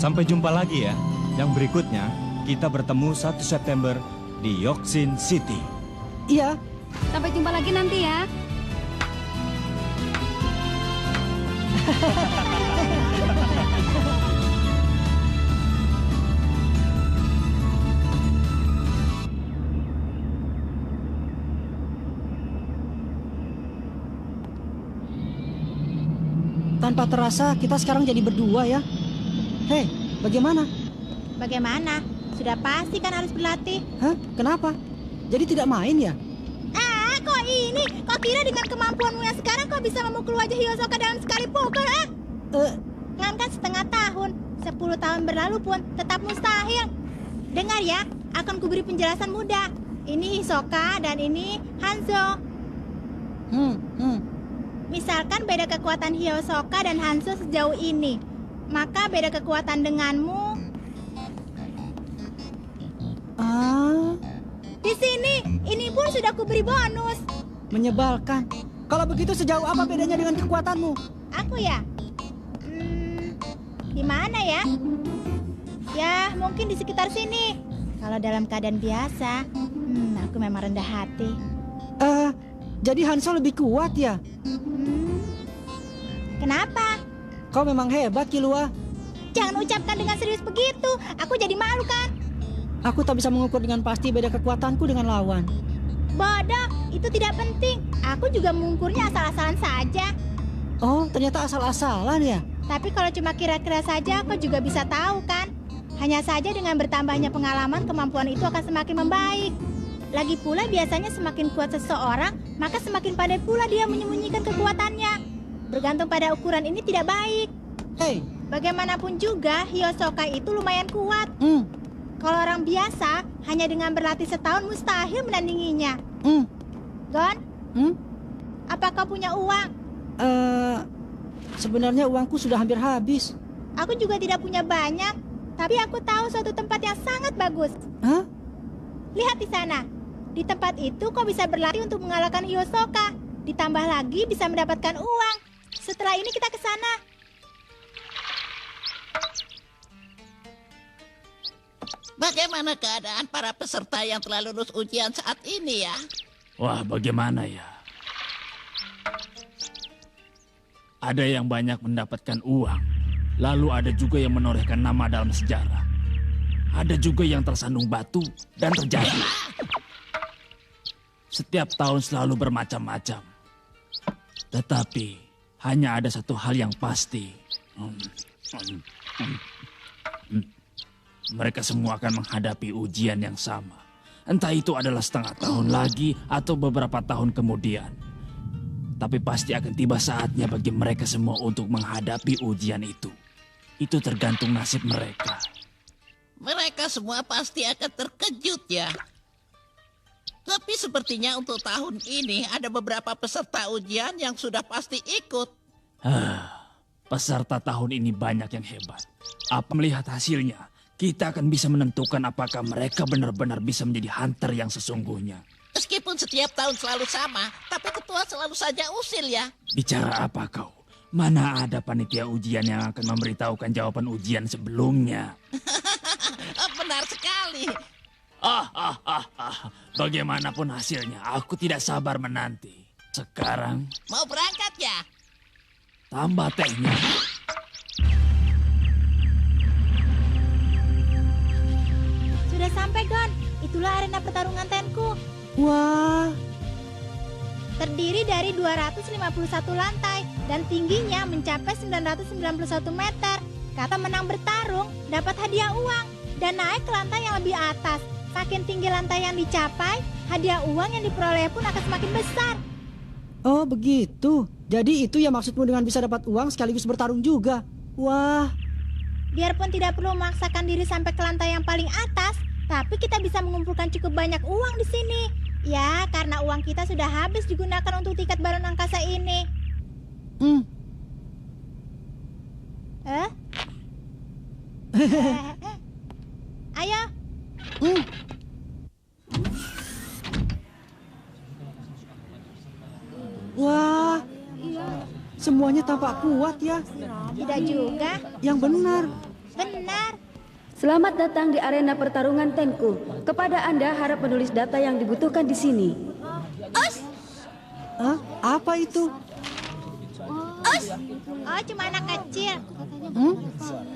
Sampai jumpa lagi ya. Yang berikutnya, kita bertemu 1 September di Yoksin City. Iya. Sampai jumpa lagi nanti ya. Tanpa terasa kita sekarang jadi berdua ya. Hei, bagaimana? Bagaimana? Sudah pasti kan harus berlatih. Hah? Kenapa? Jadi tidak main ya? Kok ini? Kok kira dengan kemampuanmu yang sekarang kau bisa memukul wajah Hiyosoka dalam sekali pukul, Jangankan setengah tahun, 10 tahun berlalu pun tetap mustahil. Dengar ya, akan kuberi penjelasan mudah. Ini Hisoka dan ini Hanzo. Misalkan beda kekuatan Hiyosoka dan Hanzo sejauh ini, maka beda kekuatan denganmu. Di sini, ini pun sudah kuberi bonus. Menyebalkan. Kalau begitu sejauh apa bedanya dengan kekuatanmu? Aku ya? Di mana ya? Ya, mungkin di sekitar sini. Kalau dalam keadaan biasa, aku memang rendah hati. Jadi Hanzo lebih kuat ya? Kenapa? Kau memang hebat, Killua. Jangan ucapkan dengan serius begitu. Aku jadi malu kan? Aku tak bisa mengukur dengan pasti beda kekuatanku dengan lawan. Bodoh, itu tidak penting. Aku juga mengukurnya asal-asalan saja. Oh, ternyata asal-asalan ya? Tapi kalau cuma kira-kira saja, aku juga bisa tahu kan? Hanya saja dengan bertambahnya pengalaman, kemampuan itu akan semakin membaik. Lagi pula biasanya semakin kuat seseorang, maka semakin pandai pula dia menyembunyikan kekuatannya. Bergantung pada ukuran ini tidak baik. Hei, bagaimanapun juga, Hiyosoka itu lumayan kuat. Kalau orang biasa, hanya dengan berlatih setahun mustahil menandinginya. Gon? Apa kau punya uang? Sebenarnya uangku sudah hampir habis. Aku juga tidak punya banyak, tapi aku tahu suatu tempat yang sangat bagus. Hah? Lihat di sana. Di tempat itu kau bisa berlatih untuk mengalahkan Hiyosoka. Ditambah lagi bisa mendapatkan uang. Setelah ini kita ke sana. Bagaimana keadaan para peserta yang telah lulus ujian saat ini ya? Wah, bagaimana ya? Ada yang banyak mendapatkan uang, lalu ada juga yang menorehkan nama dalam sejarah. Ada juga yang tersandung batu dan terjatuh. Setiap tahun selalu bermacam-macam. Tetapi hanya ada satu hal yang pasti. Mereka semua akan menghadapi ujian yang sama. Entah itu adalah setengah tahun lagi atau beberapa tahun kemudian. Tapi pasti akan tiba saatnya bagi mereka semua untuk menghadapi ujian itu. Itu tergantung nasib mereka. Mereka semua pasti akan terkejut ya. Tapi sepertinya untuk tahun ini ada beberapa peserta ujian yang sudah pasti ikut. Peserta tahun ini banyak yang hebat. Apa melihat hasilnya, kita akan bisa menentukan apakah mereka benar-benar bisa menjadi hunter yang sesungguhnya. Meskipun setiap tahun selalu sama, tapi ketua selalu saja usil ya. Bicara apa kau? Mana ada panitia ujian yang akan memberitahukan jawaban ujian sebelumnya? Benar sekali. Bagaimanapun hasilnya, aku tidak sabar menanti. Sekarang... Mau berangkat ya? Tambah tehnya. Sudah sampai, Gon. Itulah arena pertarungan Tenku. Wah. Terdiri dari 251 lantai dan tingginya mencapai 991 meter. Kata menang bertarung dapat hadiah uang dan naik ke lantai yang lebih atas. Makin tinggi lantai yang dicapai, hadiah uang yang diperoleh pun akan semakin besar. Oh begitu. Jadi itu ya maksudmu dengan bisa dapat uang sekaligus bertarung juga. Wah. Biarpun tidak perlu memaksakan diri sampai ke lantai yang paling atas, tapi kita bisa mengumpulkan cukup banyak uang di sini. Ya, karena uang kita sudah habis digunakan untuk tiket balon angkasa ini. Ayo. Wah. Semuanya tampak kuat ya. Tidak juga. Yang benar. Benar. Selamat datang di arena pertarungan Tenku. Kepada Anda harap menulis data yang dibutuhkan di sini. Hah? Apa itu? Oh, cuma anak kecil.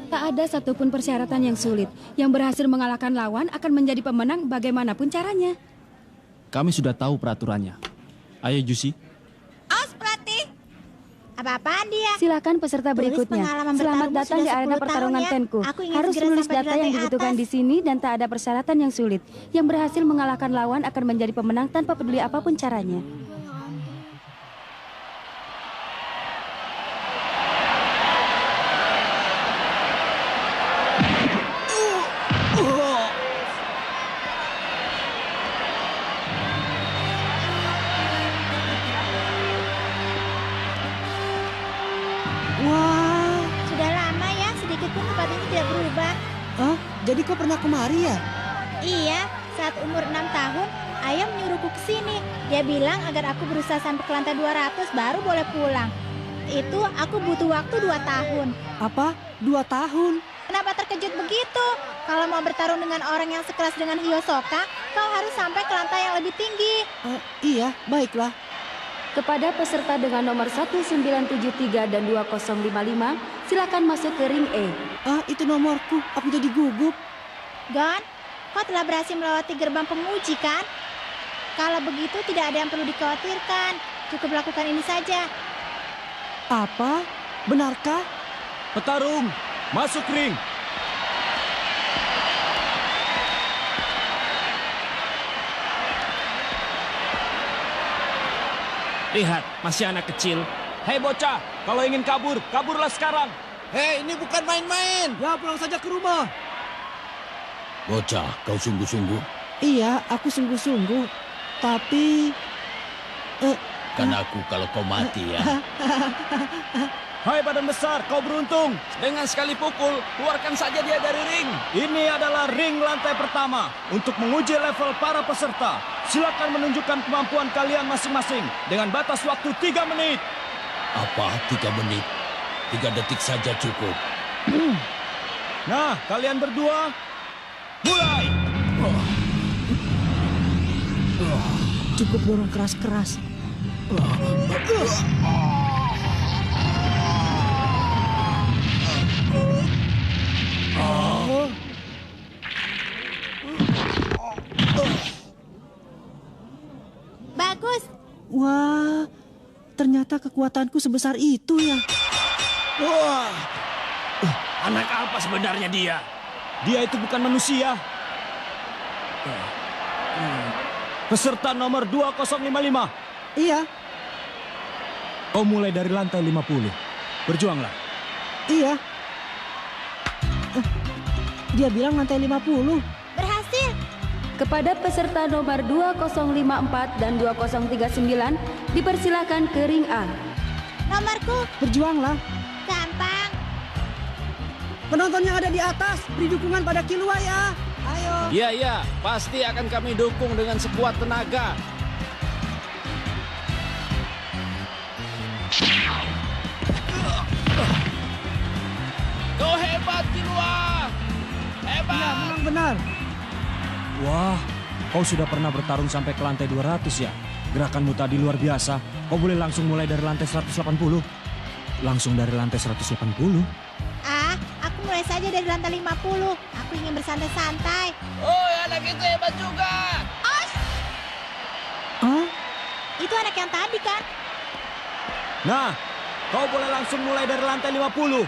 Tak ada satupun persyaratan yang sulit. Yang berhasil mengalahkan lawan akan menjadi pemenang bagaimanapun caranya. Kami sudah tahu peraturannya. Ayo Jusi. Pelatih. Apa-apaan dia? Silakan peserta Tulis berikutnya. pengalaman Selamat bertarungmu datang sudah di arena 10 pertarungan tahun ya. Tenku. Aku ingin Harus segera menulis sampai di data yang lantai dibutuhkan atas. di sini dan tak ada persyaratan yang sulit. Yang berhasil mengalahkan lawan akan menjadi pemenang tanpa peduli apapun caranya. Wah, Sudah lama ya, sedikit pun tempat ini tidak berubah. jadi kau pernah kemari ya? Iya, saat umur 6 tahun, ayah menyuruhku ke sini. Dia bilang agar aku berusaha sampai ke lantai 200 baru boleh pulang. Itu aku butuh waktu 2 tahun. Apa? 2 tahun? Kenapa terkejut begitu? Kalau mau bertarung dengan orang yang sekelas dengan Hyosoka, kau harus sampai ke lantai yang lebih tinggi. Iya, baiklah. Kepada peserta dengan nomor 1973 dan 2055, silakan masuk ke ring E. Itu nomorku. Aku jadi gugup. Gon, kau telah berhasil melewati gerbang penguji kan? Kalau begitu tidak ada yang perlu dikhawatirkan. Cukup lakukan ini saja. Apa? Benarkah? Petarung, masuk ring. Lihat, masih anak kecil. Hei bocah, kalau ingin kabur, kaburlah sekarang. Hei, ini bukan main-main. Ya, pulang saja ke rumah. Bocah, kau sungguh-sungguh. Iya, aku sungguh-sungguh. Tapi... Kan aku kalau kau mati ya. Hai badan besar, kau beruntung. Dengan sekali pukul, keluarkan saja dia dari ring. Ini adalah ring lantai pertama untuk menguji level para peserta. Silakan menunjukkan kemampuan kalian masing-masing dengan batas waktu 3 menit. Apa 3 menit? 3 detik saja cukup. Nah, kalian berdua, mulai. Cukup dorong keras-keras. Bagus. Wah, ternyata kekuatanku sebesar itu ya. Wah, anak apa sebenarnya dia? Dia itu bukan manusia. Peserta nomor 2055. Iya, Kau mulai dari lantai 50. Berjuanglah. iya. Dia bilang lantai 50. Berhasil. Kepada peserta nomor 2054 dan 2039, dipersilakan ke ring A. Nomorku Berjuanglah. gampang. Penonton yang ada di atas, beri dukungan pada Killua ya. Ayo. Iya, pasti akan kami dukung dengan sekuat tenaga. Kau hebat, Killua! Hebat! Iya, memang benar. Wah, kau sudah pernah bertarung sampai ke lantai 200 ya? Gerakanmu tadi luar biasa. Kau boleh langsung mulai dari lantai 180. Langsung dari lantai 180. Aku mulai saja dari lantai 50. Aku ingin bersantai-santai. Oh, anak itu hebat juga! Itu anak yang tadi kan? Nah, kau boleh langsung mulai dari lantai 50.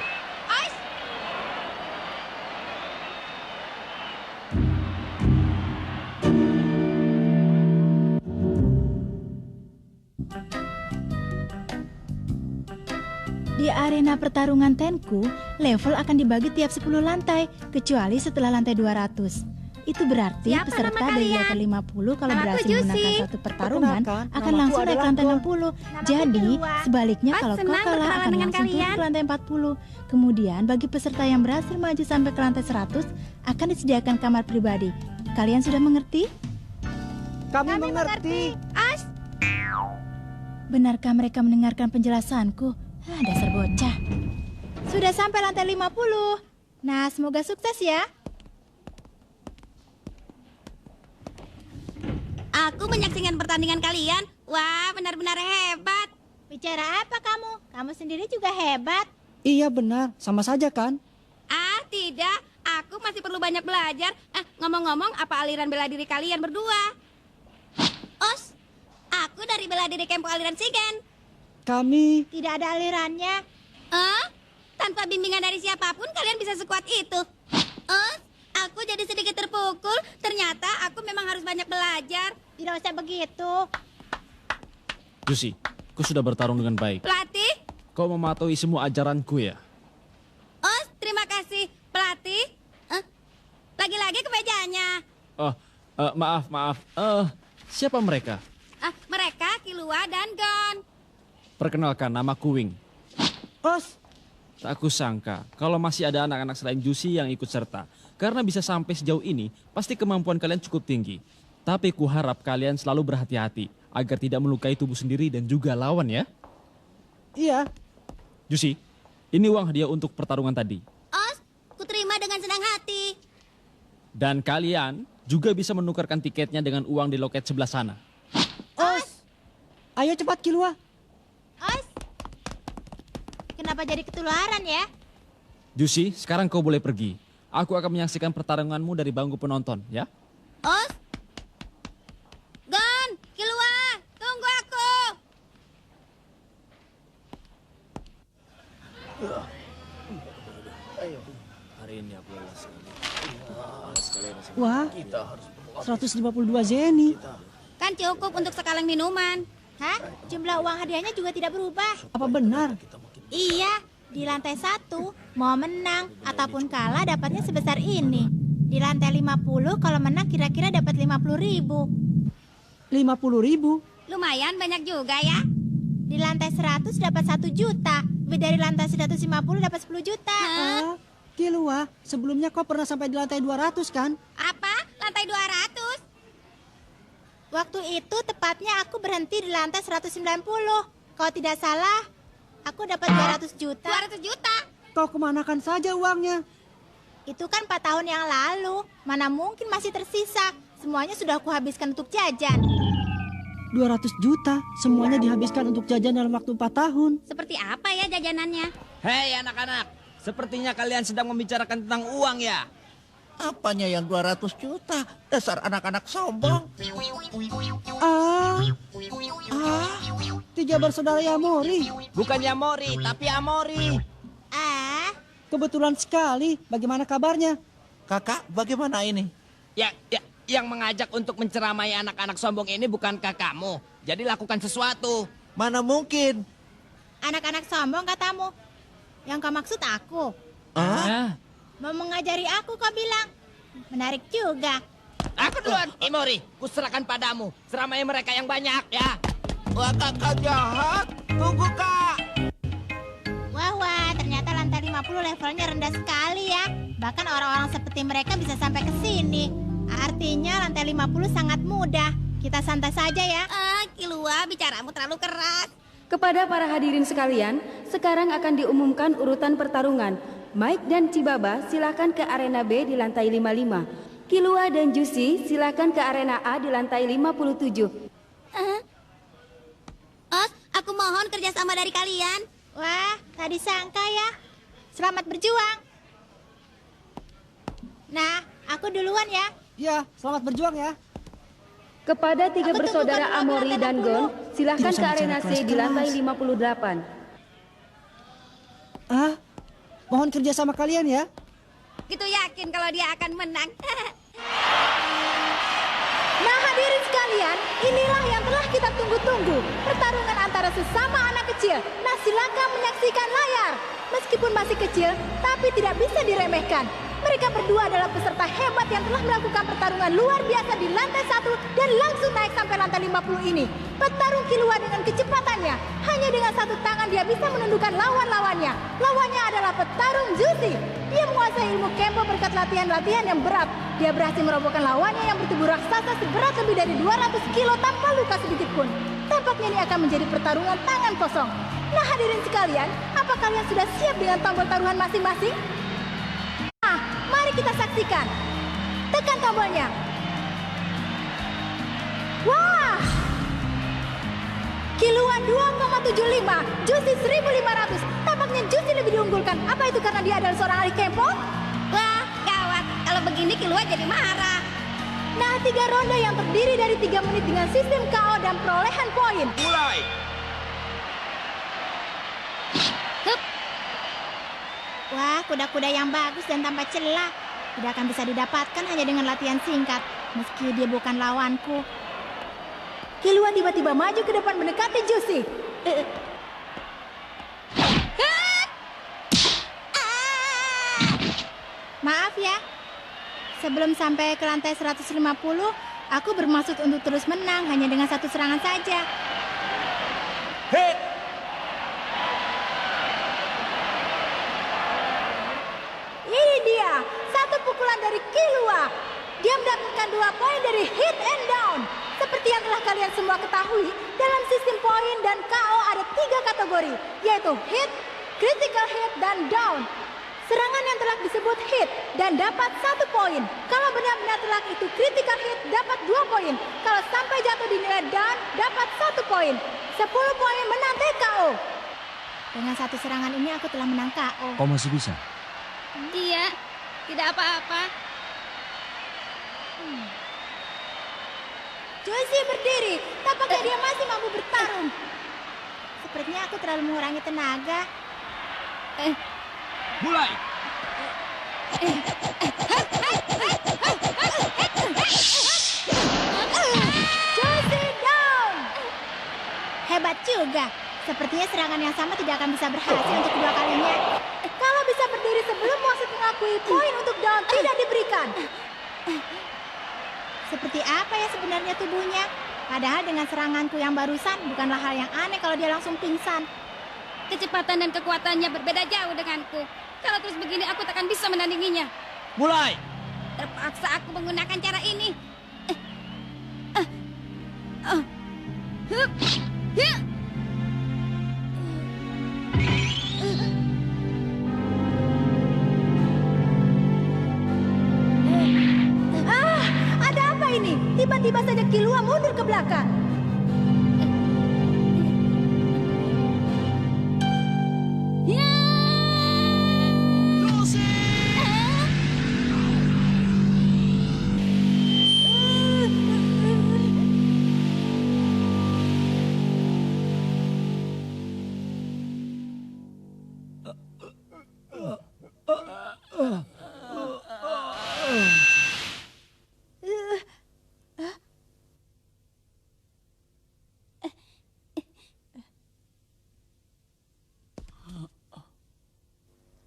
Di arena pertarungan Tenku, level akan dibagi tiap 10 lantai, kecuali setelah lantai 200. Itu berarti Siapa peserta nama dari kalian? level 50 kalau Namaku berhasil Jusi. memenangkan satu pertarungan Perkenalkan, akan namaku langsung naik ke adalah lantai Gon. 60. Namaku Jadi, Killua. sebaliknya Mas kalau kau senang kalah berkenalan akan dengan langsung turun kalian. ke lantai 40. Kemudian bagi peserta yang berhasil maju sampai ke lantai 100 akan disediakan kamar pribadi. Kalian sudah mengerti? Kami mengerti. Benarkah mereka mendengarkan penjelasanku? Dasar bocah. Sudah sampai lantai 50. Nah, semoga sukses ya. Aku menyaksikan pertandingan kalian. Wah, benar-benar hebat. Bicara apa kamu? Kamu sendiri juga hebat. Iya benar, sama saja kan? Ah, tidak. Aku masih perlu banyak belajar. Ngomong-ngomong, apa aliran bela diri kalian berdua? Os, aku dari bela diri Kempo Aliran Shigen. Kami... Tidak ada alirannya. Tanpa bimbingan dari siapapun, kalian bisa sekuat itu. Os, aku jadi sedikit terpukul. Ternyata aku memang harus banyak belajar. Tidak usah begitu. Jusi, kau sudah bertarung dengan baik. Pelatih? Kau mematuhi semua ajaranku ya? Os, terima kasih. Pelatih? Lagi-lagi kemejanya. Maaf. Siapa mereka? Mereka Kilua dan Gon. Perkenalkan, namaku Wing. Os, Tak kusangka kalau masih ada anak-anak selain Jusi yang ikut serta. Karena bisa sampai sejauh ini, pasti kemampuan kalian cukup tinggi. Tapi kuharap kalian selalu berhati-hati agar tidak melukai tubuh sendiri dan juga lawan ya. iya. Jusi, ini uang hadiah untuk pertarungan tadi. Os, kuterima dengan senang hati. Dan kalian juga bisa menukarkan tiketnya dengan uang di loket sebelah sana. Os, ayo cepat Kilua. Os, kenapa jadi ketularan ya? Jusi, sekarang kau boleh pergi. Aku akan menyaksikan pertarunganmu dari bangku penonton ya. Os, Gon, Kilua, tunggu aku. Hari ini aku lelah sekali. Wah, 152 zeni. Kan cukup untuk sekaleng minuman. Hah? Jumlah uang hadiahnya juga tidak berubah. Apa benar? Iya, di lantai 1 mau menang ataupun kalah dapatnya sebesar ini. Di lantai 50 kalau menang kira-kira dapat 50.000. 50.000. Lumayan banyak juga ya. Di lantai 100 dapat 1 juta. Lebih dari lantai 150 dapat 10 juta. Kilua, sebelumnya kau pernah sampai di lantai 200 kan? Apa? Lantai 200? Waktu itu tepatnya aku berhenti di lantai 190. Kalau tidak salah, aku dapat 200 juta. 200 juta? Kau kemanakan saja uangnya? Itu kan 4 tahun yang lalu. Mana mungkin masih tersisa. Semuanya sudah aku habiskan untuk jajan. 200 juta, semuanya dihabiskan untuk jajan dalam waktu 4 tahun. Seperti apa ya jajanannya? Hei anak-anak, sepertinya kalian sedang membicarakan tentang uang ya? Apanya yang 200 juta? Dasar anak-anak sombong. Tiga bersaudara Yamori. Bukan Yamori, tapi Amori. Kebetulan sekali, bagaimana kabarnya? Kakak, bagaimana ini? Yang mengajak untuk menceramai anak-anak sombong ini bukankah kamu? Jadi lakukan sesuatu. Mana mungkin? Anak-anak sombong katamu. Yang kau maksud aku. Mau mengajari aku kau bilang. Menarik juga. Aku duluan, Imori. Kuserahkan padamu. Seramai mereka yang banyak ya. Wah, kakak jahat. Tunggu, Kak. Wah, ternyata lantai 50 levelnya rendah sekali ya. Bahkan orang-orang seperti mereka bisa sampai ke sini. Artinya lantai 50 sangat mudah. Kita santai saja ya. Kilua, bicaramu terlalu keras. Kepada para hadirin sekalian, sekarang akan diumumkan urutan pertarungan. Mike dan Cibaba silakan ke arena B di lantai 55. Kilua dan Jusi silakan ke arena A di lantai 57. Os, aku mohon kerjasama dari kalian. Wah, tadi sangka ya. Selamat berjuang. Nah, aku duluan ya. Ya, selamat berjuang ya. Kepada tiga Aku bersaudara tunggu kamu Amori lantai dan 60. Gon, silahkan Tidak ke usah arena bicara C di keras-keras. lantai 58. Mohon kerja sama kalian ya. Gitu yakin kalau dia akan menang. Nah, hadirin sekalian, inilah yang telah kita tunggu-tunggu. Pertarungan antara sesama anak kecil. Nah, silakan menyaksikan layar. Meskipun masih kecil, tapi tidak bisa diremehkan. Mereka berdua adalah peserta hebat yang telah melakukan pertarungan luar biasa di lantai 1 dan langsung naik sampai lantai 50 ini. Petarung Kilua dengan kecepatannya. Hanya dengan satu tangan dia bisa menundukkan lawan-lawannya. Lawannya adalah petarung Jusi. Dia menguasai ilmu Kempo berkat latihan-latihan yang berat. Dia berhasil merobohkan lawannya yang bertubuh raksasa seberat lebih dari 200 kilo tanpa luka sedikit pun. Tampaknya ini akan menjadi pertarungan tangan kosong. Nah, hadirin sekalian, apa kalian sudah siap dengan tombol taruhan masing-masing? Saksikan. Tekan tombolnya. Wah! Kilua 2,75, Juicy 1.500. Tampaknya Juicy lebih diunggulkan. Apa itu karena dia adalah seorang ahli kempo? Wah, gawat. Kalau begini Kilua jadi marah. Nah, 3 ronde yang terdiri dari 3 menit dengan sistem KO dan perolehan poin. Mulai. Hup. Wah, kuda-kuda yang bagus dan tanpa celah. Tidak akan bisa didapatkan hanya dengan latihan singkat. Meski dia bukan lawanku. Kilua tiba-tiba maju ke depan mendekati Juicy. Maaf ya. Sebelum sampai ke lantai 150, aku bermaksud untuk terus menang hanya dengan 1 serangan saja. Hit. Ini dia, 1 pukulan dari Kilua. Dia mendapatkan 2 poin dari hit and down. Seperti yang telah kalian semua ketahui, dalam sistem poin dan KO ada 3 kategori, yaitu hit, critical hit, dan down. Serangan yang telak disebut hit dan dapat 1 poin. Kalau benar-benar telak itu critical hit dapat 2 poin. Kalau sampai jatuh dinilai down dapat 1 poin. 10 poin menang TKO. Dengan 1 serangan ini aku telah menang KO. Kau masih bisa? Iya, tidak apa-apa. Juicy berdiri, tampaknya dia masih mampu bertarung. Sepertinya aku terlalu mengurangi tenaga. Mulai. Juicy down. Hebat juga. Sepertinya serangan yang sama tidak akan bisa berhasil untuk kedua kalinya. Kalau bisa berdiri sebelum wasit mengakui poin untuk down tidak diberikan. Seperti apa ya sebenarnya tubuhnya? Padahal dengan seranganku yang barusan bukanlah hal yang aneh kalau dia langsung pingsan. Kecepatan dan kekuatannya berbeda jauh denganku. Kalau terus begini aku takkan bisa menandinginya. Mulai. Terpaksa aku menggunakan cara ini. Ada apa ini? Tiba-tiba saja Kilua mundur ke belakang.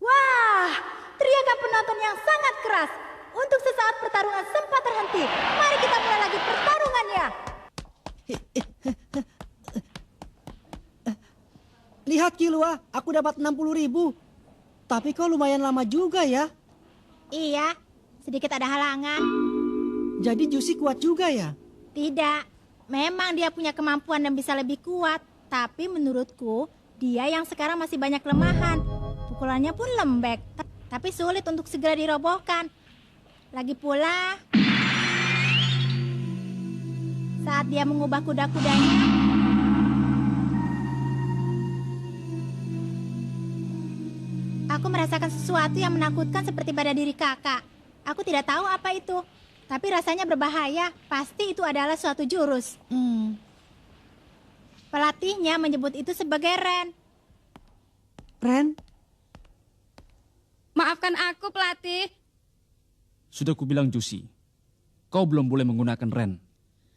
Wah, teriakan penonton yang sangat keras. Untuk sesaat pertarungan sempat terhenti. Mari kita mulai lagi pertarungannya. Lihat Kilua, aku dapat 60.000. Tapi kau lumayan lama juga ya. Iya, sedikit ada halangan. Jadi Juicy kuat juga ya? Tidak, memang dia punya kemampuan dan bisa lebih kuat. Tapi menurutku, dia yang sekarang masih banyak kelemahan. Pukulannya pun lembek, tapi sulit untuk segera dirobohkan. Lagi pula, saat dia mengubah kuda-kudanya, aku merasakan sesuatu yang menakutkan seperti pada diri kakak. Aku tidak tahu apa itu, tapi rasanya berbahaya. Pasti itu adalah suatu jurus. Pelatihnya menyebut itu sebagai Ren. Ren? Maafkan aku, pelatih. Sudah kubilang Juicy, kau belum boleh menggunakan Ren.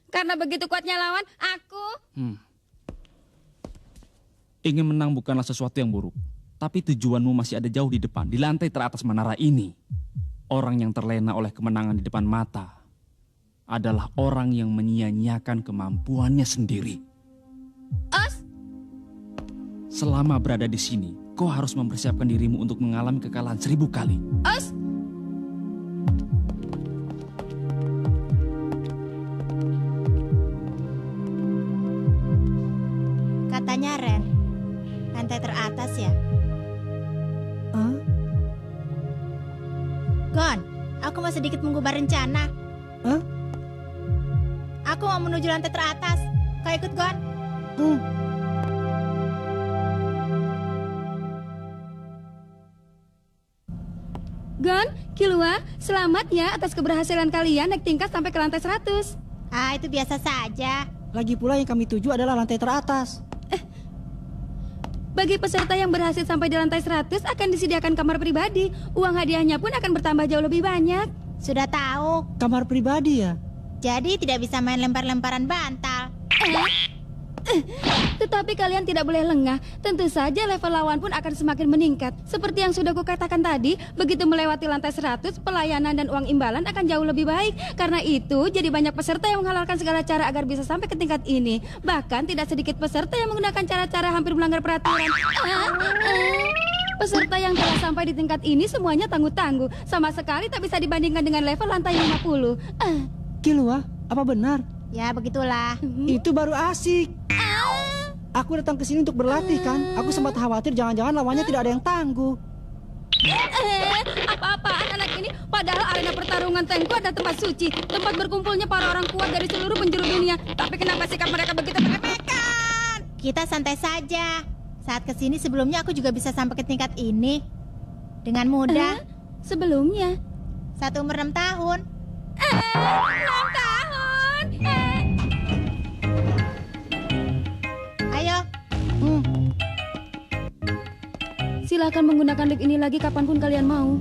Karena begitu kuatnya lawan, aku... Ingin menang bukanlah sesuatu yang buruk. Tapi tujuanmu masih ada jauh di depan, di lantai teratas menara ini. Orang yang terlena oleh kemenangan di depan mata adalah orang yang menyia-nyiakan kemampuannya sendiri. Os, Selama berada di sini, kau harus mempersiapkan dirimu untuk mengalami kekalahan 1000 kali. Os. Katanya Ren, lantai teratas ya. Hah? Gon, aku Aku mau sedikit mengubah rencana. Hah? Aku mau menuju lantai teratas. Kau ikut, Gon? Gon, Kilua, selamat ya atas keberhasilan kalian naik tingkat sampai ke lantai 100. Ah, itu biasa saja. Lagi pula yang kami tuju adalah lantai teratas. Bagi peserta yang berhasil sampai di lantai 100 akan disediakan kamar pribadi. Uang hadiahnya pun akan bertambah jauh lebih banyak. Sudah tahu. Kamar pribadi ya? Jadi tidak bisa main lempar-lemparan bantal. Tetapi kalian tidak boleh lengah. Tentu saja level lawan pun akan semakin meningkat. Seperti yang sudah kukatakan tadi, begitu melewati lantai 100, pelayanan dan uang imbalan akan jauh lebih baik. Karena itu, jadi banyak peserta yang menghalalkan segala cara agar bisa sampai ke tingkat ini. Bahkan tidak sedikit peserta yang menggunakan cara-cara hampir melanggar peraturan. Peserta yang telah sampai di tingkat ini semuanya tangguh-tangguh. Sama sekali tak bisa dibandingkan dengan level lantai 50. Kilua, apa benar? Ya, begitulah. Itu baru asik. Aku datang ke sini untuk berlatih kan. Aku sempat khawatir jangan-jangan lawannya tidak ada yang tangguh. Apa-apaan anak ini? Padahal arena pertarungan Tengku ada tempat suci, tempat berkumpulnya para orang kuat dari seluruh penjuru dunia. Tapi kenapa sikap mereka begitu meremehkan? Kita santai saja. Saat kesini sebelumnya aku juga bisa sampai ke tingkat ini dengan mudah. Sebelumnya? Saat umur 6 tahun. 6 tahun? Ayo. Silakan menggunakan lift ini lagi kapanpun kalian mau.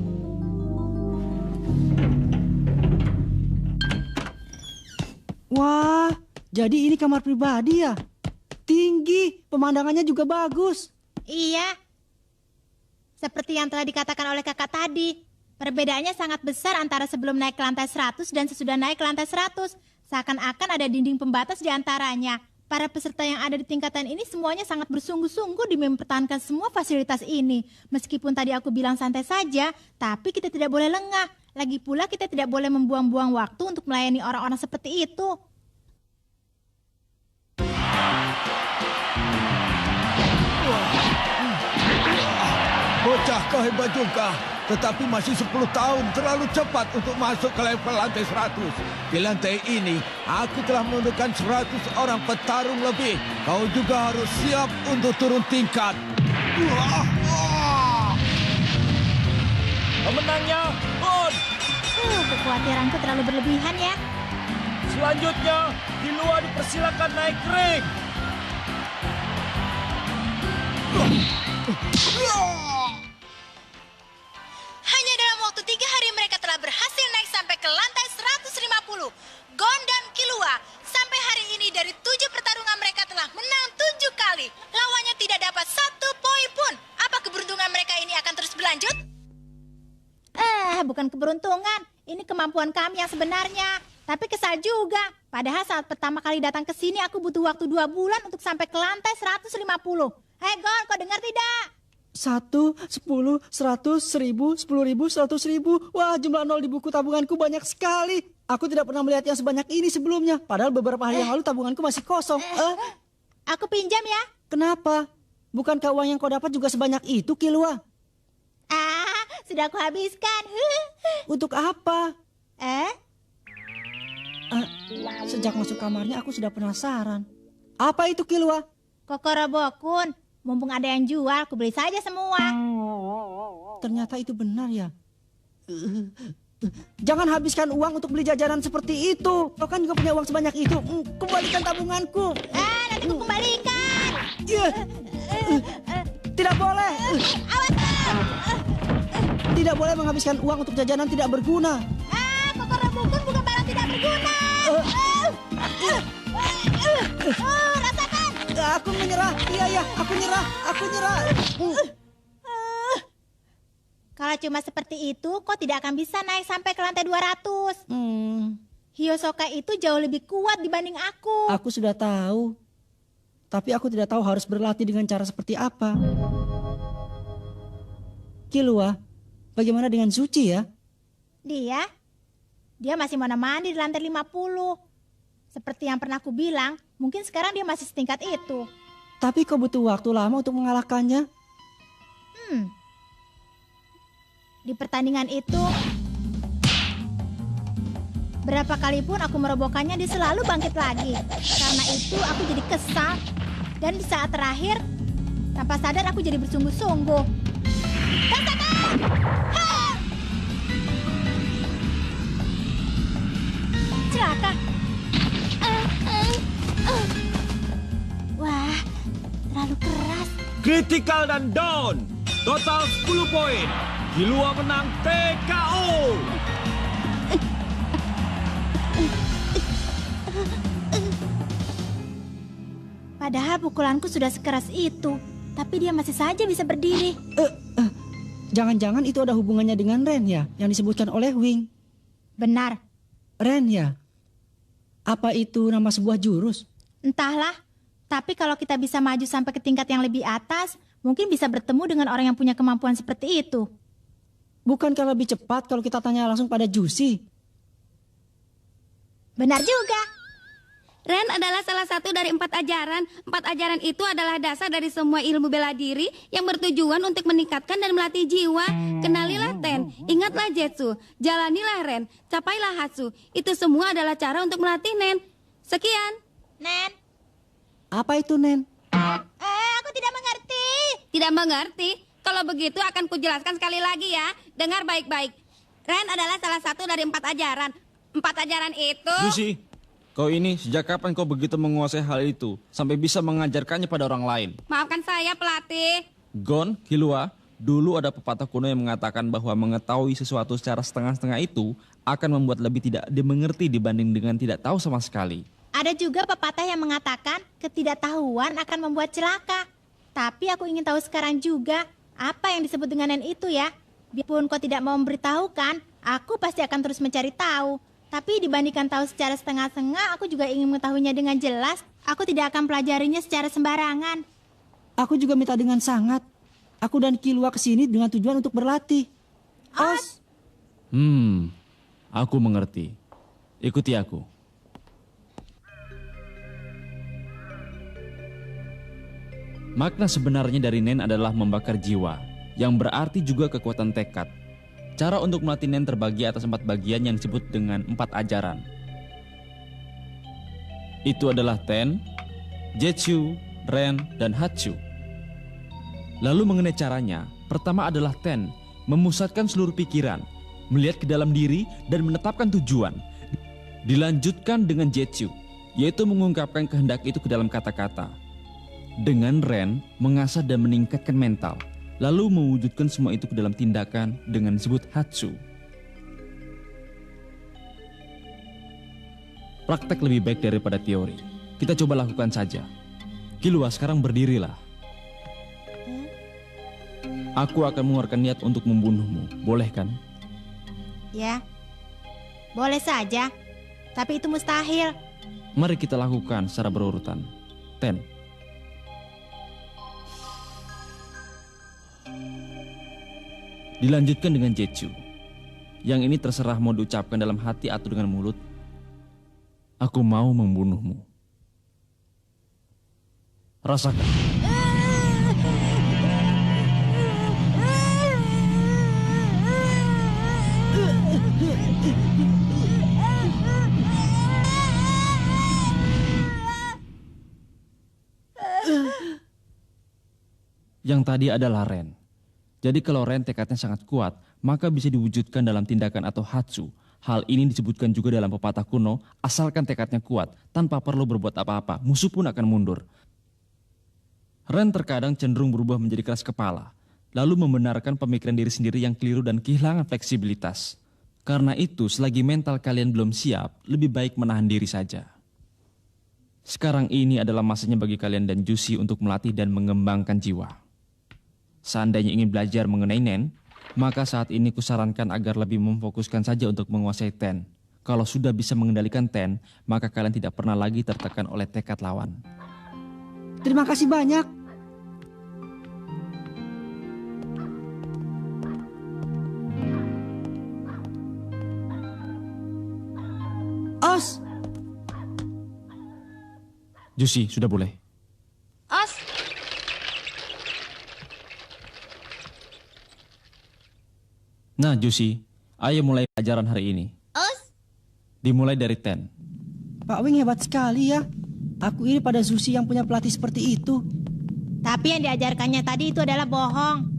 Wah, jadi ini kamar pribadi ya? Tinggi, pemandangannya juga bagus. Iya. Seperti yang telah dikatakan oleh kakak tadi, perbedaannya sangat besar antara sebelum naik ke lantai 100 dan sesudah naik ke lantai 100. Seakan-akan ada dinding pembatas di antaranya. Para peserta yang ada di tingkatan ini semuanya sangat bersungguh-sungguh demi mempertahankan semua fasilitas ini. Meskipun tadi aku bilang santai saja, tapi kita tidak boleh lengah. Lagi pula kita tidak boleh membuang-buang waktu untuk melayani orang-orang seperti itu. Bocah kau hebat juga, tetapi masih 10 tahun terlalu cepat untuk masuk ke level lantai 100. Di lantai ini, aku telah menundukkan 100 orang petarung lebih. Kau juga harus siap untuk turun tingkat. Pemenangnya, Gon. Kekhawatiranku terlalu berlebihan ya. Selanjutnya, Kilua dipersilakan naik ring. Hanya dalam waktu 3 hari mereka telah berhasil naik sampai ke lantai 150. Gon dan Kilua, sampai hari ini dari 7 pertarungan mereka telah menang 7 kali. Lawannya tidak dapat 1 poin pun. Apa keberuntungan mereka ini akan terus berlanjut? Bukan keberuntungan. Ini kemampuan kami yang sebenarnya. Tapi kesal juga. Padahal saat pertama kali datang ke sini aku butuh waktu 2 bulan untuk sampai ke lantai 150. Hei Gon, kau dengar tidak? 1, 10, 100, 1000, 10.000, 100.000. Wah, jumlah nol di buku tabunganku banyak sekali. Aku tidak pernah melihat yang sebanyak ini sebelumnya. Padahal beberapa hari yang lalu tabunganku masih kosong. Aku pinjam ya. Kenapa? Bukankah uang yang kau dapat juga sebanyak itu, Kilua? Sudah aku habiskan. Untuk apa? Sejak masuk kamarnya aku sudah penasaran. Apa itu, Kilua? Kokoro Bokun. Mumpung ada yang jual, aku beli saja semua. Ternyata itu benar ya. Jangan habiskan uang untuk beli jajanan seperti itu. Kau kan juga punya uang sebanyak itu. Kembalikan tabunganku. Nanti aku kembalikan. Tidak boleh. Tidak boleh menghabiskan uang untuk jajanan tidak berguna. Kokoro Bokun bukan barang tidak berguna. Rasakan. Aku menyerah. Iya, aku nyerah. Kalau cuma seperti itu, kau tidak akan bisa naik sampai ke lantai 200. Hyosoka itu jauh lebih kuat dibanding aku. Aku sudah tahu. Tapi aku tidak tahu harus berlatih dengan cara seperti apa. Kilua, bagaimana dengan Suci ya? Dia masih mana-mandi di lantai 50. Seperti yang pernah aku bilang, mungkin sekarang dia masih setingkat itu. Tapi kau butuh waktu lama untuk mengalahkannya. Di pertandingan itu, Berapa kali pun aku merobohkannya, dia selalu bangkit lagi. Karena itu aku jadi kesal. Dan di saat terakhir, tanpa sadar aku jadi bersungguh-sungguh. Celaka. Wah, terlalu keras. Critical dan down. Total 10 poin. Killua menang TKO. Padahal pukulanku sudah sekeras itu. Tapi dia masih saja bisa berdiri. Jangan-jangan itu ada hubungannya dengan Ren ya, yang disebutkan oleh Wing. Benar. Ren ya? Apa itu nama sebuah jurus? Entahlah. Tapi kalau kita bisa maju sampai ke tingkat yang lebih atas, mungkin bisa bertemu dengan orang yang punya kemampuan seperti itu. Bukankah lebih cepat kalau kita tanya langsung pada Juicy? Benar juga. Ren adalah salah satu dari 4 ajaran. 4 ajaran itu adalah dasar dari semua ilmu bela diri yang bertujuan untuk meningkatkan dan melatih jiwa. Kenalilah Ten, ingatlah Jetsu, jalanilah Ren, capailah Hatsu. Itu semua adalah cara untuk melatih Nen. Sekian. Nen. Apa itu, Nen? Aku tidak mengerti. Tidak mengerti? Kalau begitu akan kujelaskan sekali lagi ya. Dengar baik-baik. Ren adalah salah satu dari 4 ajaran. 4 ajaran itu... Juicy, kau ini sejak kapan kau begitu menguasai hal itu sampai bisa mengajarkannya pada orang lain? Maafkan saya, pelatih. Gon, Killua, dulu ada pepatah kuno yang mengatakan bahwa mengetahui sesuatu secara setengah-setengah itu akan membuat lebih tidak dimengerti dibanding dengan tidak tahu sama sekali. Ada juga pepatah yang mengatakan ketidaktahuan akan membuat celaka. Tapi aku ingin tahu sekarang juga apa yang disebut dengan Nen itu ya. Biarpun kau tidak mau memberitahukan, aku pasti akan terus mencari tahu. Tapi dibandingkan tahu secara setengah-setengah, aku juga ingin mengetahuinya dengan jelas. Aku tidak akan pelajarinya secara sembarangan. Aku juga minta dengan sangat. Aku dan Killua kesini dengan tujuan untuk berlatih. Os. Aku mengerti. Ikuti aku. Makna sebenarnya dari Nen adalah membakar jiwa, yang berarti juga kekuatan tekad. Cara untuk melatih Nen terbagi atas 4 bagian yang disebut dengan 4 ajaran. Itu adalah Ten, Jetsu, Ren, dan Hatsu. Lalu mengenai caranya, pertama adalah Ten, memusatkan seluruh pikiran, melihat ke dalam diri dan menetapkan tujuan. Dilanjutkan dengan Jetsu, yaitu mengungkapkan kehendak itu ke dalam kata-kata. Dengan Ren, mengasah dan meningkatkan mental, lalu mewujudkan semua itu ke dalam tindakan dengan disebut Hatsu. Praktek lebih baik daripada teori. Kita coba lakukan saja. Killua, sekarang berdirilah. Aku akan mengeluarkan niat untuk membunuhmu, boleh kan? Ya, boleh saja. Tapi itu mustahil. Mari kita lakukan secara berurutan. Ten. Dilanjutkan dengan Jetsu. Yang ini terserah mau diucapkan dalam hati atau dengan mulut. Aku mau membunuhmu. Rasakan. Yang tadi adalah Ren. Jadi kalau Ren tekadnya sangat kuat, maka bisa diwujudkan dalam tindakan atau Hatsu. Hal ini disebutkan juga dalam pepatah kuno, asalkan tekadnya kuat, tanpa perlu berbuat apa-apa, musuh pun akan mundur. Ren terkadang cenderung berubah menjadi keras kepala, lalu membenarkan pemikiran diri sendiri yang keliru dan kehilangan fleksibilitas. Karena itu, selagi mental kalian belum siap, lebih baik menahan diri saja. Sekarang ini adalah masanya bagi kalian dan Juicy untuk melatih dan mengembangkan jiwa. Seandainya ingin belajar mengenai Nen, maka saat ini kusarankan agar lebih memfokuskan saja untuk menguasai Ten. Kalau sudah bisa mengendalikan Ten, maka kalian tidak pernah lagi tertekan oleh tekad lawan. Terima kasih banyak. Os. Juicy, sudah boleh. Os. Nah, Juicy, ayo mulai pelajaran hari ini. Os. Dimulai dari Ten. Pak Wing hebat sekali ya. Aku iri pada Zusi yang punya pelatih seperti itu. Tapi yang diajarkannya tadi itu adalah bohong.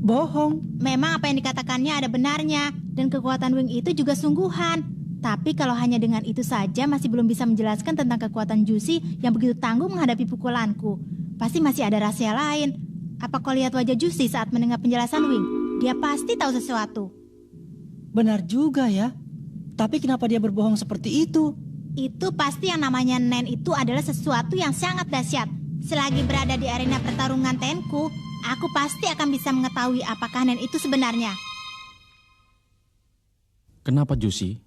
Bohong? Memang apa yang dikatakannya ada benarnya. Dan kekuatan Wing itu juga sungguhan. Tapi kalau hanya dengan itu saja masih belum bisa menjelaskan tentang kekuatan Juicy yang begitu tangguh menghadapi pukulanku. Pasti masih ada rahasia lain. Apa kau lihat wajah Juicy saat mendengar penjelasan Wing? Dia pasti tahu sesuatu. Benar juga ya. Tapi kenapa dia berbohong seperti itu? Itu pasti yang namanya Nen itu adalah sesuatu yang sangat dahsyat. Selagi berada di arena pertarungan Tenku, aku pasti akan bisa mengetahui apakah Nen itu sebenarnya. Kenapa Juicy?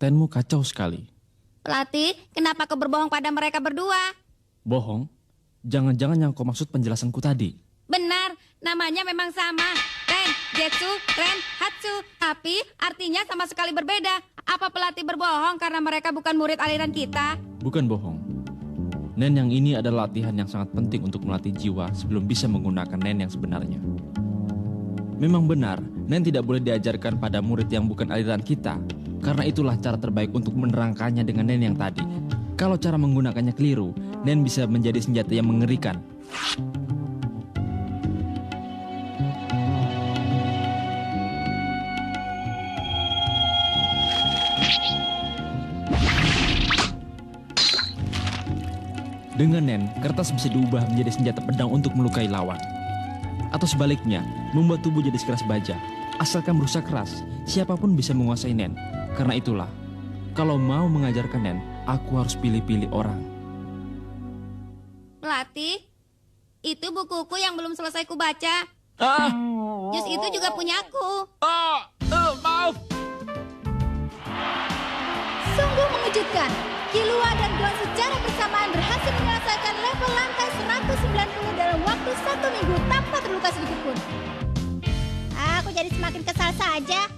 Tenmu kacau sekali. Pelatih, kenapa kau berbohong pada mereka berdua? Bohong? Jangan-jangan yang kau maksud penjelasanku tadi. Benar, namanya memang sama. Ren, Jetsu, Ren, Hatsu. Tapi artinya sama sekali berbeda. Apa pelatih berbohong karena mereka bukan murid aliran kita? Bukan bohong. Nen yang ini adalah latihan yang sangat penting untuk melatih jiwa sebelum bisa menggunakan Nen yang sebenarnya. Memang benar, Nen tidak boleh diajarkan pada murid yang bukan aliran kita. Karena itulah cara terbaik untuk menerangkannya dengan Nen yang tadi. Kalau cara menggunakannya keliru, Nen bisa menjadi senjata yang mengerikan. Dengan Nen, kertas bisa diubah menjadi senjata pedang untuk melukai lawan. Atau sebaliknya, membuat tubuh jadi sekeras baja. Asalkan berusaha keras, siapapun bisa menguasai Nen. Karena itulah, kalau mau mengajarkan Nen, aku harus pilih-pilih orang. Pelatih, itu bukuku yang belum selesai kubaca. Jus itu juga punyaku. Maaf. Sungguh mengejutkan. Killua dan Gon secara bersamaan berhasil menyelesaikan level lantai 190 dalam waktu 1 minggu tanpa terluka sedikitpun. Aku jadi semakin kesal saja.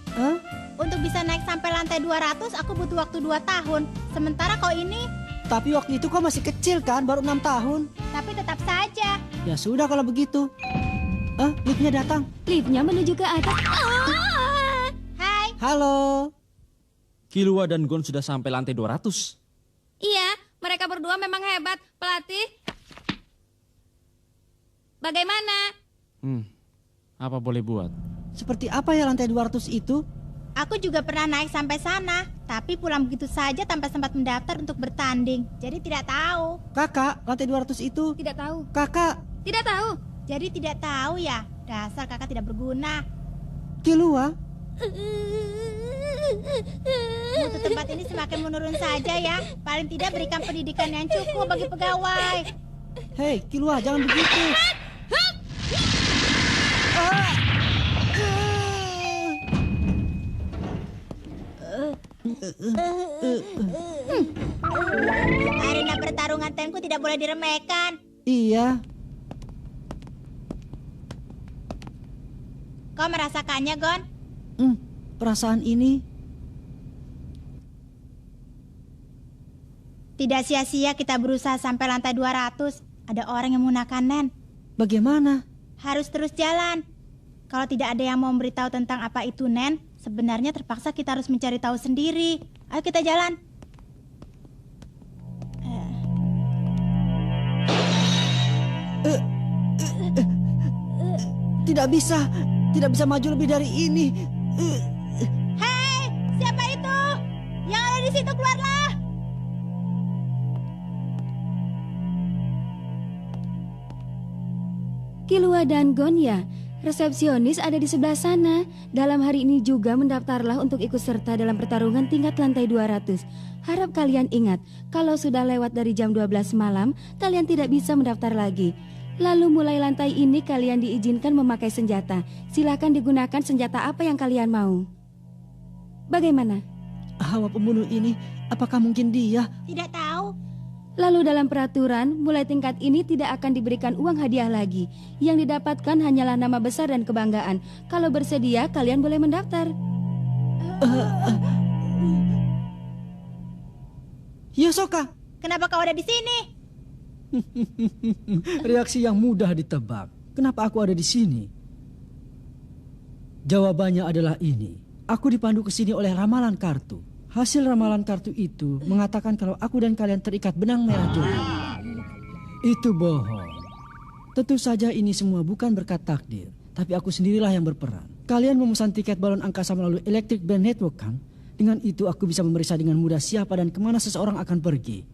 Untuk bisa naik sampai lantai 200 aku butuh waktu 2 tahun. Sementara kau ini... Tapi waktu itu kau masih kecil kan, baru 6 tahun. Tapi tetap saja. Ya sudah kalau begitu. Liftnya datang. Liftnya menuju ke atas. Hai. Halo. Killua dan Gon sudah sampai lantai 200. Iya, mereka berdua memang hebat. Pelatih, bagaimana? Apa boleh buat? Seperti apa ya lantai 200 itu? Aku juga pernah naik sampai sana, tapi pulang begitu saja tanpa sempat mendaftar untuk bertanding. Jadi tidak tahu. Kakak, lantai 200 itu. Tidak tahu. Kakak. Tidak tahu. Jadi tidak tahu ya. Dasar kakak tidak berguna. Killua. Mutu tempat ini semakin menurun saja ya. Paling tidak berikan pendidikan yang cukup bagi pegawai. Hei, Killua, jangan begitu. Arena pertarungan Tenku tidak boleh diremehkan. Iya. Kau merasakannya, Gon? Perasaan ini. Tidak sia-sia kita berusaha sampai lantai 200. Ada orang yang menggunakan Nen. Bagaimana? Harus terus jalan. Kalau tidak ada yang mau memberitahu tentang apa itu Nen, sebenarnya terpaksa kita harus mencari tahu sendiri. Ayo kita jalan. Tidak bisa maju lebih dari ini. Hei, siapa itu? Yang ada di situ keluarlah. Killua dan Gon ya, resepsionis ada di sebelah sana. Dalam hari ini juga mendaftarlah untuk ikut serta dalam pertarungan tingkat lantai 200. Harap kalian ingat, kalau sudah lewat dari jam 12 malam, kalian tidak bisa mendaftar lagi. Lalu mulai lantai ini kalian diizinkan memakai senjata. Silakan digunakan senjata apa yang kalian mau. Bagaimana? Hawa pembunuh ini, apakah mungkin dia? Tidak tahu. Lalu dalam peraturan, mulai tingkat ini tidak akan diberikan uang hadiah lagi. Yang didapatkan hanyalah nama besar dan kebanggaan. Kalau bersedia, kalian boleh mendaftar. Yosoka, Kenapa kau ada di sini? reaksi yang mudah ditebak. Kenapa aku ada di sini? Jawabannya adalah ini. Aku dipandu ke sini oleh ramalan kartu. Hasil ramalan kartu itu mengatakan kalau aku dan kalian terikat benang merah jodoh. Itu bohong. Tentu saja ini semua bukan berkat takdir, tapi aku sendirilah yang berperan. Kalian memesan tiket balon angkasa melalui Electric Band Network kan? Dengan itu aku bisa memeriksa dengan mudah siapa dan kemana seseorang akan pergi.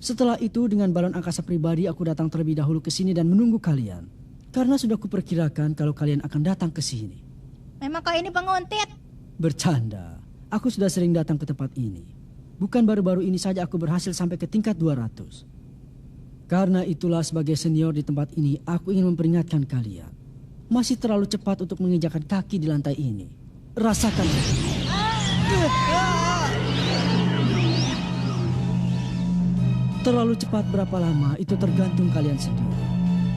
Setelah itu dengan balon angkasa pribadi aku datang terlebih dahulu ke sini dan menunggu kalian. Karena sudah kuperkirakan kalau kalian akan datang ke sini. Memang kau ini penguntit. Bercanda. Aku sudah sering datang ke tempat ini. Bukan baru-baru ini saja aku berhasil sampai ke tingkat 200. Karena itulah sebagai senior di tempat ini, aku ingin memperingatkan kalian. Masih terlalu cepat untuk menginjakkan kaki di lantai ini. Rasakan. Terlalu cepat berapa lama itu tergantung kalian sendiri.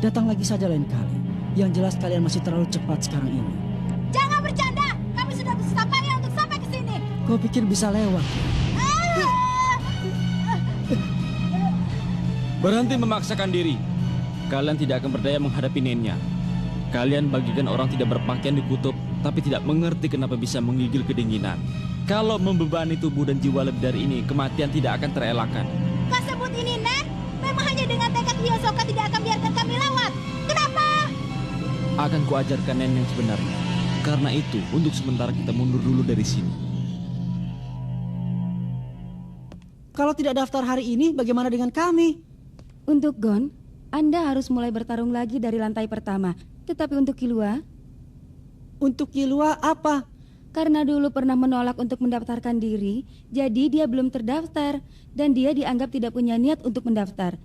Datang lagi saja lain kali. Yang jelas kalian masih terlalu cepat sekarang ini. Jangan bercanda. Kami sudah bersusah payah untuk sampai ke sini. Kau pikir bisa lewat? Berhenti memaksakan diri. Kalian tidak akan berdaya menghadapi Nennya. Kalian bagikan orang tidak berpakaian di kutub, tapi tidak mengerti kenapa bisa menggigil kedinginan. Kalau membebani tubuh dan jiwa lebih dari ini, kematian tidak akan terelakkan. Kau sebut ini Nen? Memang hanya dengan tekad Hyosoka tidak akan biarkan kami lewat. Kenapa? Akan kuajarkan Nen yang sebenarnya. Karena itu, untuk sementara kita mundur dulu dari sini. Kalau tidak daftar hari ini, bagaimana dengan kami? Untuk Gon, Anda harus mulai bertarung lagi dari lantai pertama. Tetapi untuk Killua? Untuk Killua apa? Karena dulu pernah menolak untuk mendaftarkan diri, jadi dia belum terdaftar. Dan dia dianggap tidak punya niat untuk mendaftar.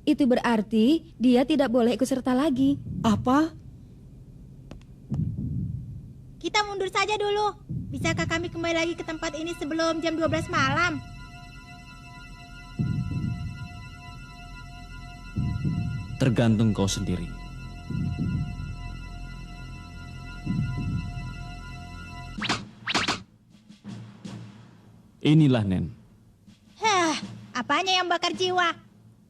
Itu berarti dia tidak boleh ikut serta lagi. Apa? Kita mundur saja dulu. Bisakah kami kembali lagi ke tempat ini sebelum jam 12 malam? Tergantung kau sendiri. Inilah Nen. Apanya yang bakar jiwa?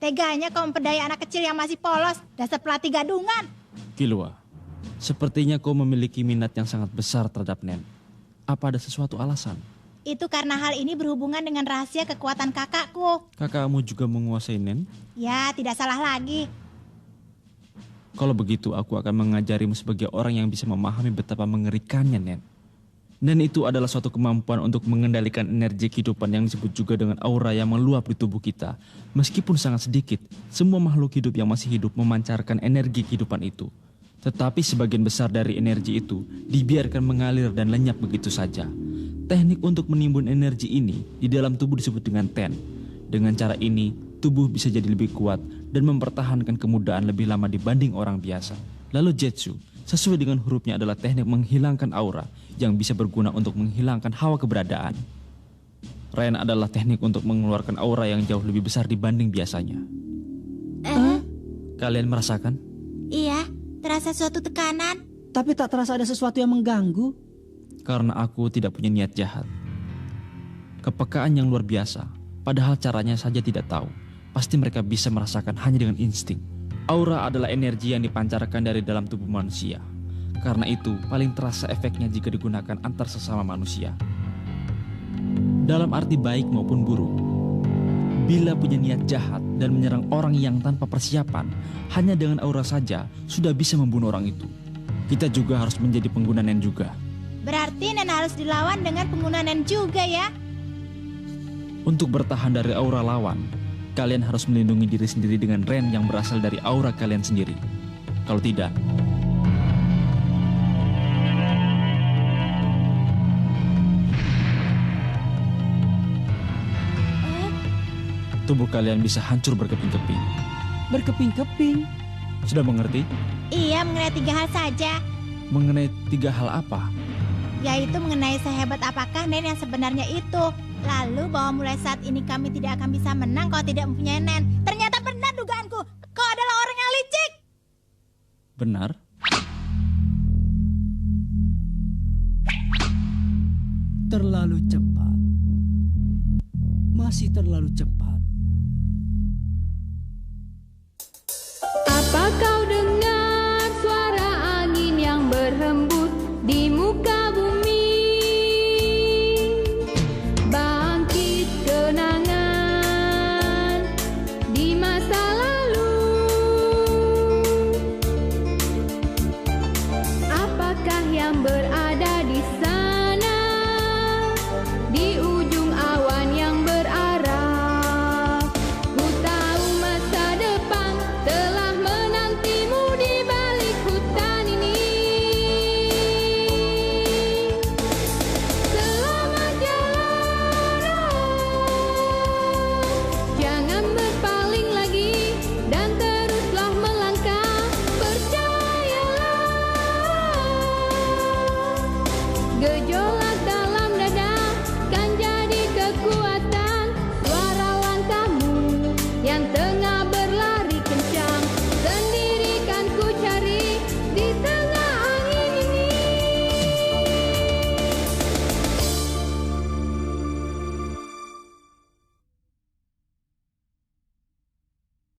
Teganya kau memperdaya anak kecil yang masih polos, dasar pelatih gadungan. Killua, sepertinya kau memiliki minat yang sangat besar terhadap Nen. Apa ada sesuatu alasan? Itu karena hal ini berhubungan dengan rahasia kekuatan kakakku. Kakakmu juga menguasai Nen? Ya, tidak salah lagi. Kalau begitu aku akan mengajarimu sebagai orang yang bisa memahami betapa mengerikannya Nen. Nen itu adalah suatu kemampuan untuk mengendalikan energi kehidupan yang disebut juga dengan aura yang meluap di tubuh kita. Meskipun sangat sedikit, semua makhluk hidup yang masih hidup memancarkan energi kehidupan itu. Tetapi sebagian besar dari energi itu dibiarkan mengalir dan lenyap begitu saja. Teknik untuk menimbun energi ini di dalam tubuh disebut dengan Ten. Dengan cara ini, tubuh bisa jadi lebih kuat dan mempertahankan kemudahan lebih lama dibanding orang biasa. Lalu Jetsu, sesuai dengan hurufnya adalah teknik menghilangkan aura yang bisa berguna untuk menghilangkan hawa keberadaan. Ren adalah teknik untuk mengeluarkan aura yang jauh lebih besar dibanding biasanya. Kalian merasakan? Iya, terasa suatu tekanan. Tapi tak terasa ada sesuatu yang mengganggu. Karena aku tidak punya niat jahat. Kepekaan yang luar biasa, padahal caranya saja tidak tahu. Pasti mereka bisa merasakan hanya dengan insting. Aura adalah energi yang dipancarkan dari dalam tubuh manusia. Karena itu paling terasa efeknya jika digunakan antar sesama manusia. Dalam arti baik maupun buruk. Bila punya niat jahat dan menyerang orang yang tanpa persiapan, hanya dengan aura saja sudah bisa membunuh orang itu. Kita juga harus menjadi pengguna Nen juga. Berarti Nen harus dilawan dengan pengguna Nen juga ya? Untuk bertahan dari aura lawan, kalian harus melindungi diri sendiri dengan Ren yang berasal dari aura kalian sendiri. Kalau tidak, tubuh kalian bisa hancur berkeping-keping. Berkeping-keping? Sudah mengerti? Iya, mengenai 3 hal saja. Mengenai 3 hal apa? Yaitu mengenai sehebat apakah Nen yang sebenarnya itu. Lalu bahwa mulai saat ini kami tidak akan bisa menang kalau tidak mempunyai Nen. Ternyata benar dugaanku. Kau adalah orang yang licik. Benar? Terlalu cepat. Masih terlalu cepat. Apa kau dengar suara angin yang berhembus di muka bumi? dalam berada